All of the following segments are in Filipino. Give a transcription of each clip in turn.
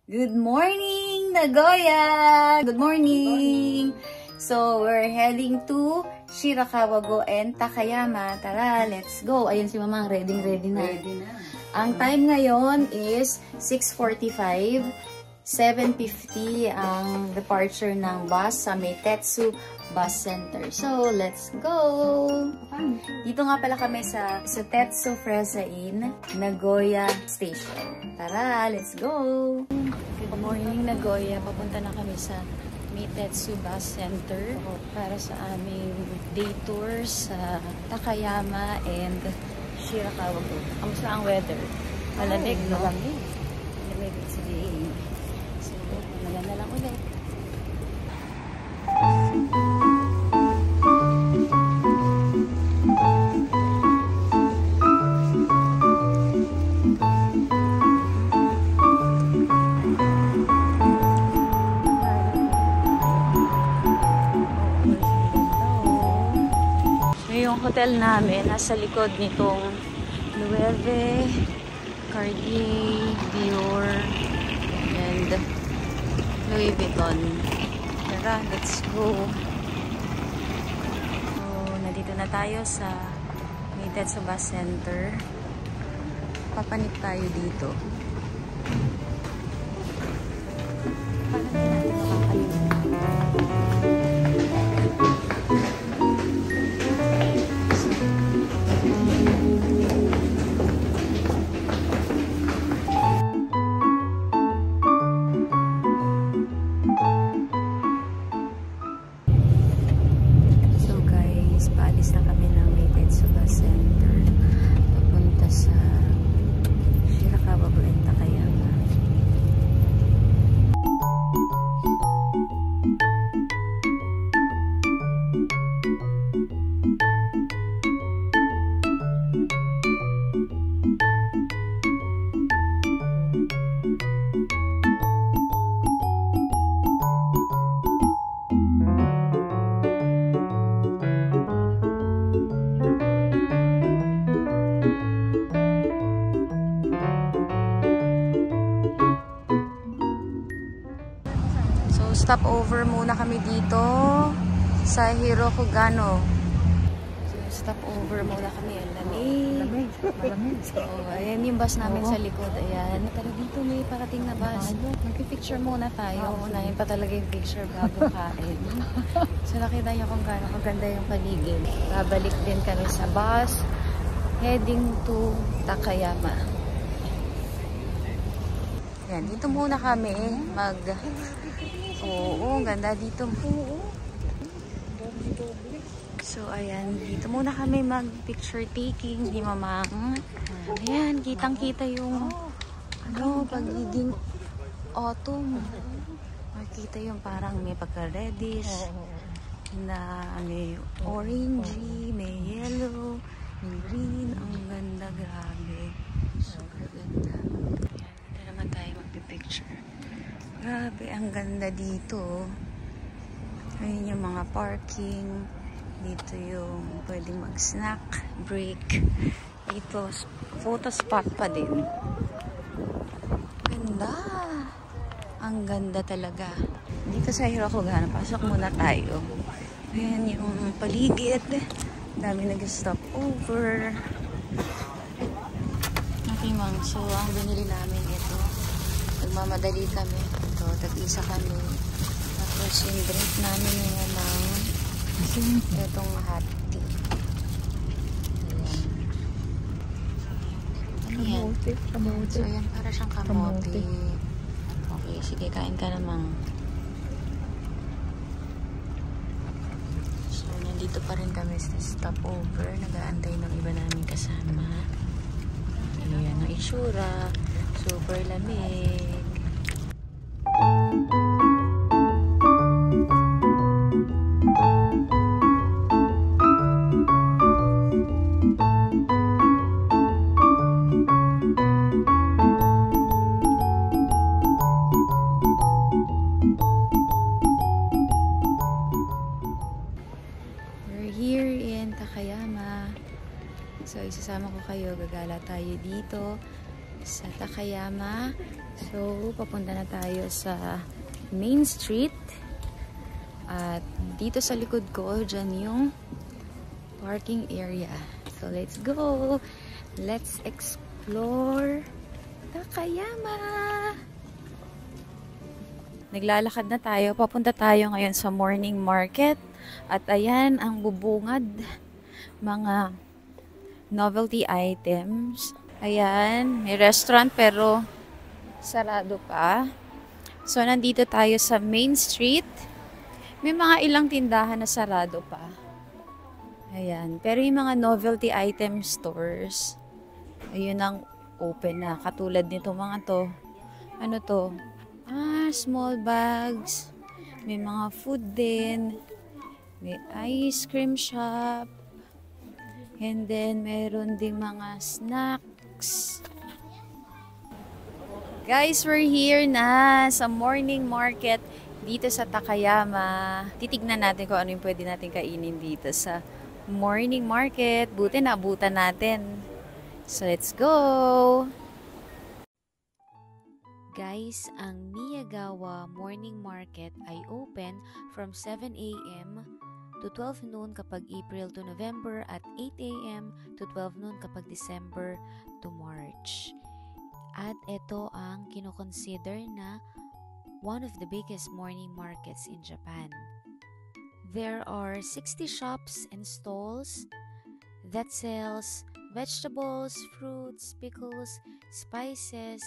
Good morning, Nagoya! Good morning! So, we're heading to Shirakawa-go and Takayama. Tara, let's go! Ayun si Mamang, ready na. Ready na. Ang time ngayon is 6:45. 7:50 ang departure ng bus sa Meitetsu Bus Center. So, let's go! Dito nga pala kami sa Tetsu Freza Inn, Nagoya Station. Tara, let's go! Good morning, Nagoya. Papunta na kami sa Meitetsu Bus Center para sa aming day tour sa Takayama and Shirakawa-go. Kamusta ang weather? Malamig, no? Malamig, sige. So, maganda lang ulit. Yung hotel namin nasa likod nitong Loewe, Cartier, Dior, and Louis Vuitton. Tara, let's go. So, nandito na tayo sa Meitetsu Bus Center. Papanip tayo dito. Paano natin makakalip? Paalis na kami ng Meitetsu Bus Center papunta sa Shirakawa-go and Takayama. Stop over muna kami dito sa Hirokugano. So, stop over muna kami. Lamig. Malamig. So, ayan yung bus namin sa likod. Ayan. Tara dito, may parating na bus. Mag-picture muna tayo. Unahin pa talaga yung picture bago kain. So, nakita nyo kung gaano kaganda yung paligid. Babalik din kami sa bus. Heading to Takayama. Ayan, dito muna kami Oo, ganda dito. So, ayan. Dito muna kami mag-picture taking. Di Mamang. Ayan, kitang-kita yung pagiging autumn. Makikita yung parang may pagka-reddish na may orangey, may yellow, may green. Ang ganda, grabe. Super ganda. Ayan, dito naman tayo mag-picture. Grabe, ang ganda dito. Ayun yung mga parking. Dito yung pwedeng mag-snack, break. Dito, photo spot pa din. Ganda. Ang ganda talaga. Dito sa Hirokugano, pasok muna tayo. Ayan yung paligid. Dami nag-stop over. Okay, Mang. So, ang binili namin ito. Nagmamadali kami. Tag-isa kami. Tapos yung drink namin yung ng itong hot tea. Ayan. Kamote. So yan, para siyang kamote. Okay, sige, kain ka namang. So, nandito pa rin kami sa stopover. Nag-aantay ng iba namin kasama. Ayan ang itsura. Super lamig. We're here in Takayama. So, isasama ko kayo. Gagala tayo dito sa Takayama. So, papunta na tayo sa Main Street. At dito sa likod ko, dyan yung parking area. So, let's go! Let's explore Takayama! Naglalakad na tayo. Papunta tayo ngayon sa morning market. At ayan ang bubungad. Mga novelty items. Ayan, may restaurant pero sarado pa. So, nandito tayo sa Main Street. May mga ilang tindahan na sarado pa. Ayan. Pero yung mga novelty item stores, ayun ang open na. Katulad nito mga to. Ano to? Small bags. May mga food din. May ice cream shop. And then, meron ding mga snacks. Guys, we're here na sa morning market dito sa Takayama. Titignan natin kung ano yung pwede natin kainin dito sa morning market. Buti naabutan natin. So, let's go! Guys, ang Miyagawa Morning Market ay open from 7 a.m. to 12 noon kapag April to November at 8 a.m. to 12 noon kapag December to March. At ito ang kinoconsider na one of the biggest morning markets in Japan. There are 60 shops and stalls that sells vegetables, fruits, pickles, spices,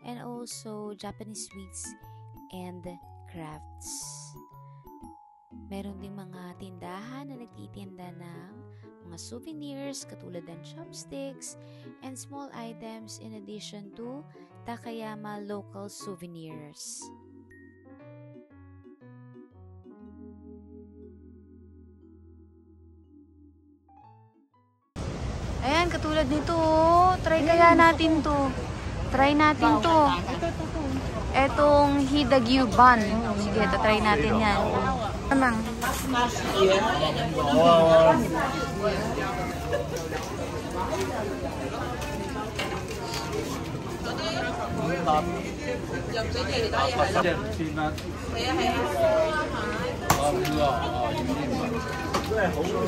and also Japanese sweets and crafts. Meron ding mga tindahan na nagtitinda ng mga souvenirs katulad ng chopsticks and small items in addition to Takayama local souvenirs. Ayan, katulad nito. Try kaya natin to. Try natin to. Etong Hidagyu bun. Sige, try natin yan. Tamang.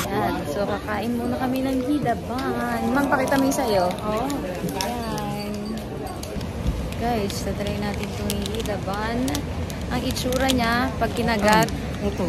Yan. So, kakain muna kami ng hida bun. Mang, pakita mo yung sa'yo. Oo. Yan. Guys, tatry natin itong hida bun. Ang itsura niya, pag kinagat, ito.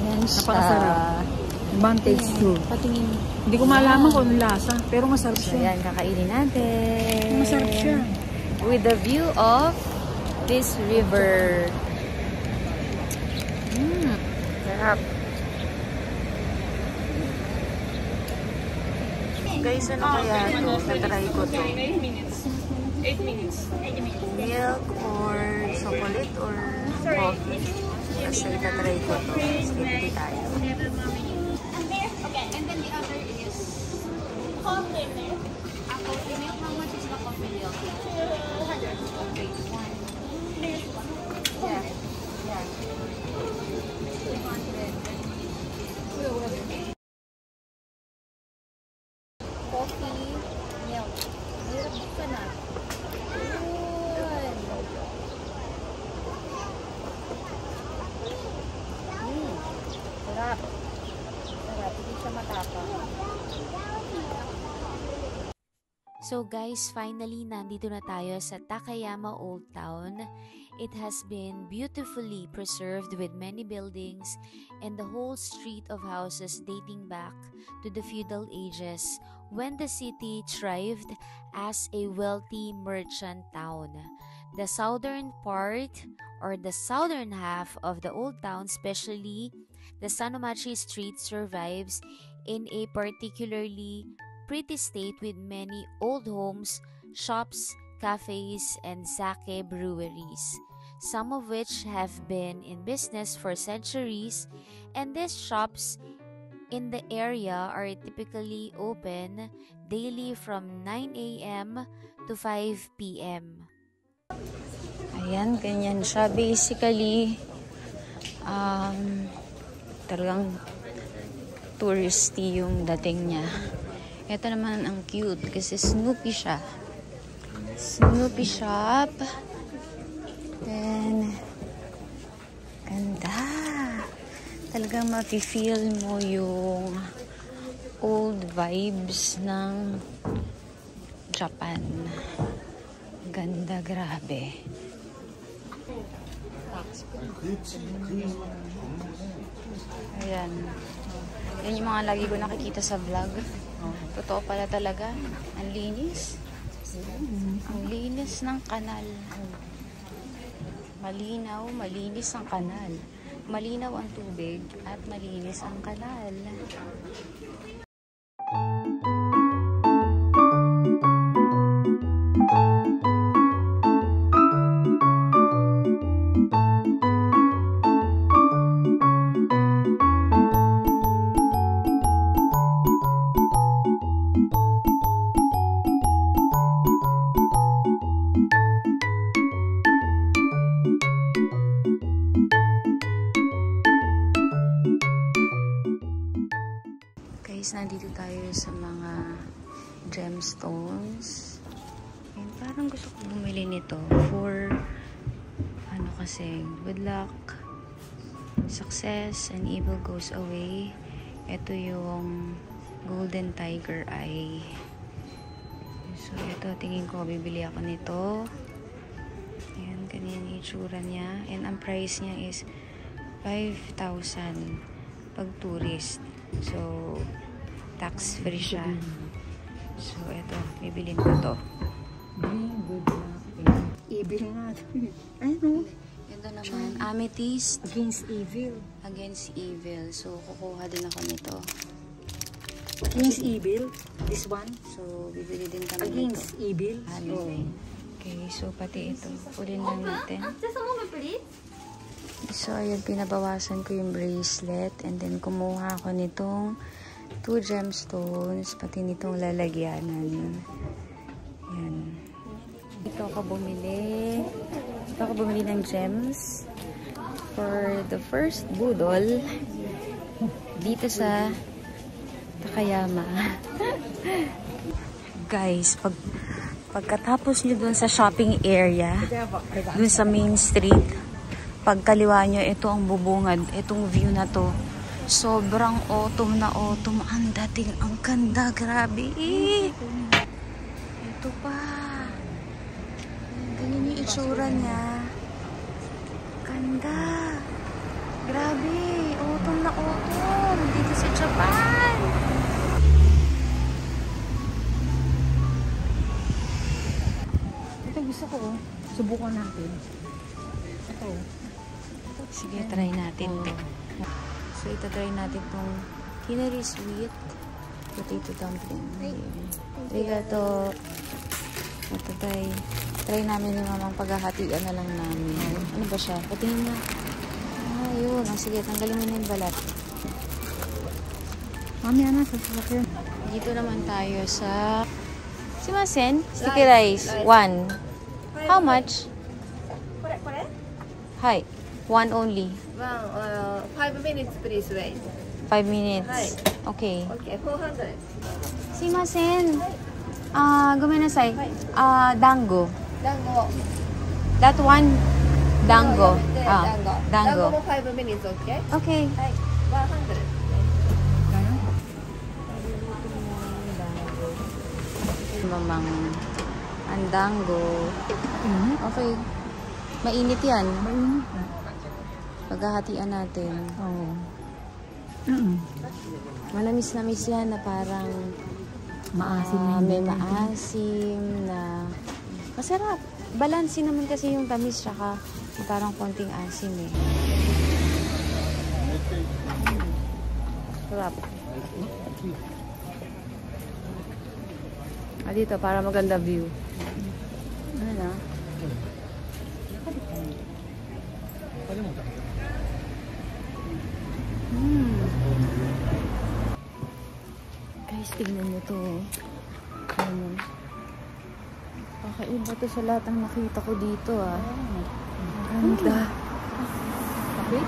yan siya. Napakasarap. Advantage too. Patingin. Hindi ko malaman kung anong lasa, pero masarap So, siya. yan, kakainin natin. Masarap siya. With the view of this river. Sarap. Guys, ano kaya ito? Tatry ko to. 8 minutes. Milk or chocolate or coffee. Kasi tatry ko to. Sige, pili tayo. Okay, and then the other is coffee milk. Coffee milk, how much is the coffee milk? 200. Okay, one. Yeah. Yeah. 200. Coffee milk. Hirap ka na. Sarap. Sarap. Hindi siya matapang. So guys, finally, nandito na tayo sa Takayama Old Town. It has been beautifully preserved with many buildings and the whole street of houses dating back to the feudal ages when the city thrived as a wealthy merchant town. The southern part or the southern half of the old town, especially the Sanomachi Street, survives in a particularly pretty state with many old homes, shops, cafes, and sake breweries, some of which have been in business for centuries, and these shops in the area are typically open daily from 9 a.m. to 5 p.m. Ayan, ganyan siya. Basically, talagang touristy yung dating niya. Ito naman ang cute kasi Snoopy siya. Snoopy shop. Then, ganda. Talagang mafe-feel mo yung old vibes ng Japan. Ganda, grabe. Ayan. Yan yung mga lagi ko nakikita sa vlog. Totoo pala talaga. Ang linis. Ang linis ng kanal. Malinaw, malinis ang kanal. Malinaw ang tubig at malinis ang kanal. Guys, nandito tayo sa mga gemstones. And parang gusto ko bumili nito for ano kasi, good luck, success, and evil goes away. Ito yung golden tiger eye. So, ito, tingin ko, bibili ako nito. Ayan, ganyan yung itsura niya. And ang price niya is 5,000 pag tourist. So, tax-free siya. So, eto. Bibilin ko to. Evil nga. Ano? Ito naman. Amethyst. Against evil. Against evil. So, kukuha din ako nito. Against evil? This one? So, bibili din kami Against nito. evil? Okay. So, pati ito. Pulin lang natin. Just a moment, please. So, ayan. Pinabawasan ko yung bracelet. And then, kumuha ako nitong 2 gemstones, pati nitong lalagyanan. Yan. Dito ako bumili. Ng gems for the first budol dito sa Takayama. Guys, pagkatapos nyo dun sa shopping area, dun sa main street, pagkaliwa nyo, ito ang bubungad, itong view na to. Sobrang autumn na autumn. Ang dating, ang ganda. Grabe. Ito pa. Ganyan yung itsura niya. Ganda. Grabe. Autumn na autumn. Dito sa Japan. Ito gusto ko. Subukan natin. Ito. Sige, try natin. So, ito try natin itong Kinari Sweet Potato Dumpling. Arigato. Ito try namin yung mamang paghahatian na lang namin. Ano ba siya? Patingin na. Ah, yun. Sige, tanggalin mo na yung balat. Mami, ano? Sasakyan. Dito naman tayo sa Sumimasen. Sticky rice. 1. How much? Hi. 1 only. 5 minutes, please wait. 5 minutes. Okay. Okay, 400. Sumimasen. Gomenasai. Dango. Dango. That one. Dango. Dango. Dango. Dango mo 5 minutes, okay? Okay. 100. Mamang ang dango. Okay. Mainit yan. Mainit na. Paghahatian natin. Oo. Manamis-namis yan na parang Maasim na may maasim na masarap. Balansin naman kasi yung tamis tsaka parang konting asim eh. Sarap. Dito para maganda view. Ano na? Guys, tignan nyo to. Ano? Kakaiba to sa lahat ng nakita ko dito ah. Ang ganda. Okay?